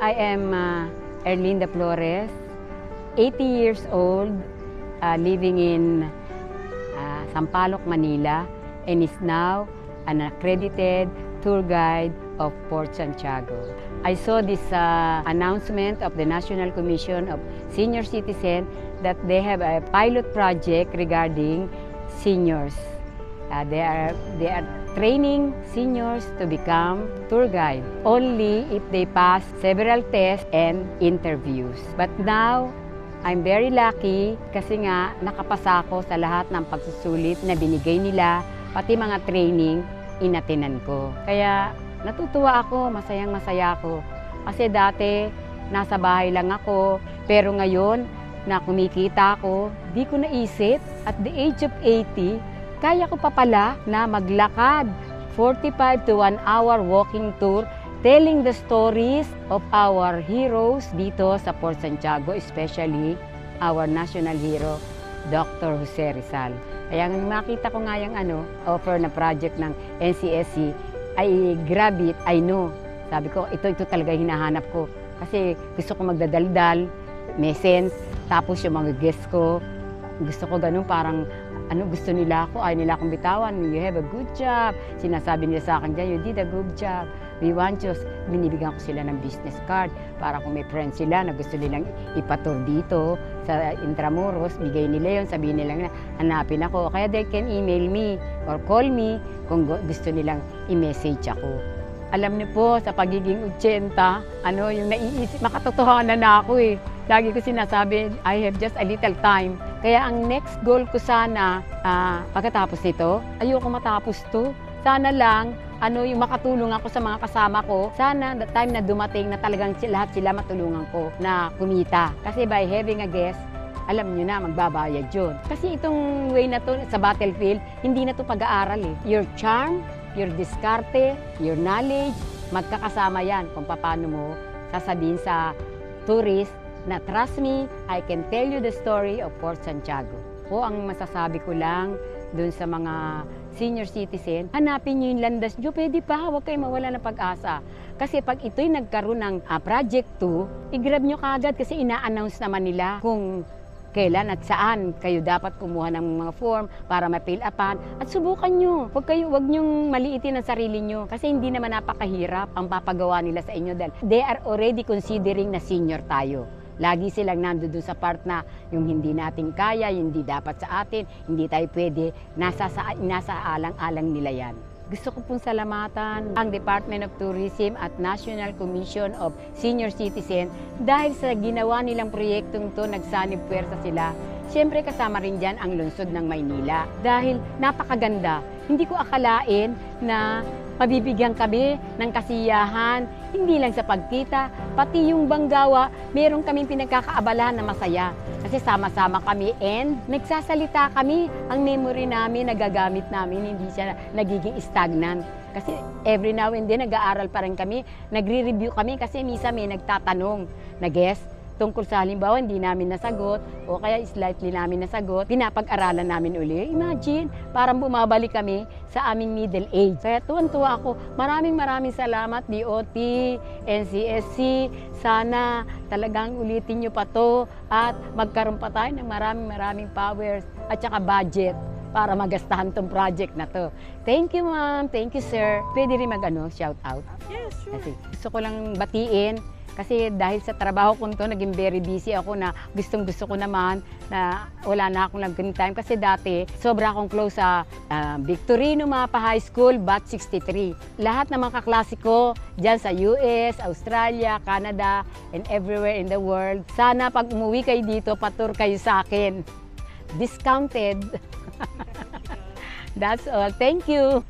I am Erlinda Flores, 80 years old, living in Sampaloc, Manila, and is now an accredited tour guide of Port Santiago. I saw this announcement of the National Commission of Senior Citizens that they have a pilot project regarding seniors. They are training seniors to become tour guide only if they pass several tests and interviews. But now, I'm very lucky kasi nga nakapasa ako sa lahat ng pagsusulit na binigay nila, pati mga training inatinan ko. Kaya natutuwa ako, masayang-masaya ako. Kasi dati, nasa bahay lang ako, pero ngayon, na kumikita ako, di ko naisip, at the age of 80, kaya ko pa pala na maglakad 45 to 1 hour walking tour telling the stories of our heroes dito sa Port Santiago, especially our national hero, Dr. Jose Rizal. Kaya makita ko nga yung offer na project ng NCSC, ay grabe it, I know. Sabi ko, ito talaga hinahanap ko. Kasi gusto ko magdadaldal, may sense, tapos yung mga guests ko, gusto ko ganun parang gusto nila ako, ay nila akong bitawan, you have a good job. Sinasabi nila sa akin dyan, you did a good job. We want you. Binibigyan ko sila ng business card para kung may friends sila na gusto nilang ipatur dito sa Intramuros, bigay nila yun, sabihin nila na hanapin ako. Kaya they can email me or call me kung gusto nilang i-message ako. Alam niyo po, sa pagiging 80, yung naiisip, makatotohanan na ako eh. Lagi ko sinasabi, I have just a little time. Kaya ang next goal ko sana, pagkatapos nito, ayoko matapos to. Sana lang, yung makatulong ako sa mga kasama ko. Sana, the time na dumating na talagang lahat sila matulungan ko na kumita. Kasi by having a guest, alam nyo na, magbabayad yun. Kasi itong way na to sa battlefield, hindi na to pag-aaral eh. Your charm, your diskarte, your knowledge, magkakasama yan kung paano mo sasabihin sa tourist na trust me, I can tell you the story of Port Santiago. O ang masasabi ko lang dun sa mga senior citizen, hanapin nyo yung landas nyo, pwede pa, huwag kayo mawala ng pag-asa. Kasi pag ito'y nagkaroon ng Project 2, i-grab nyo kagad kasi ina-announce naman nila kung kailan at saan kayo dapat kumuha ng mga form para ma-fill upan at subukan nyo. Huwag nyong maliitin ang sarili nyo kasi hindi naman napakahirap ang papagawa nila sa inyo dahil they are already considering na senior tayo. Lagi silang nandun sa part na yung hindi natin kaya, yung hindi dapat sa atin, hindi tayo pwede, nasa alang-alang nila yan. Gusto ko pong salamatan ang Department of Tourism at National Commission of Senior Citizens dahil sa ginawa nilang proyektong to, nagsanib puwersa sila. Siyempre kasama rin dyan ang lungsod ng Maynila dahil napakaganda. Hindi ko akalain na mabibigyan kami ng kasiyahan, hindi lang sa pagkita, pati yung Banggawa, meron kaming pinagkakaabalahan na masaya. Kasi sama-sama kami and nagsasalita kami, ang memory namin, nagagamit namin, hindi siya nagiging stagnant. Kasi every now and then, nag-aaral pa rin kami, nagre-review kami kasi misa may nagtatanong na guest, tungkol sa halimbawa hindi namin nasagot o kaya slightly namin nasagot, pinapag-aralan namin uli. Imagine, parang bumabalik kami sa aming middle age. Kaya tuwan-tuwa ako. Maraming salamat DOT, NCSC. Sana talagang ulitin nyo pa to at magkaroon pa tayo ng maraming powers at saka budget para magastahan tong project na to. Thank you, ma'am. Thank you, sir. Pwede rin shout out? Yes, sure. Kasi gusto ko lang batiin. Kasi dahil sa trabaho ko nito, naging very busy ako na gustong-gusto ko naman na wala na akong nag-green time. Kasi dati, sobra akong close sa Victorino Mapa High School, Batch 63. Lahat ng mga kaklase ko dyan sa US, Australia, Canada, and everywhere in the world. Sana pag umuwi kayo dito, patur kayo sa akin. Discounted. That's all. Thank you.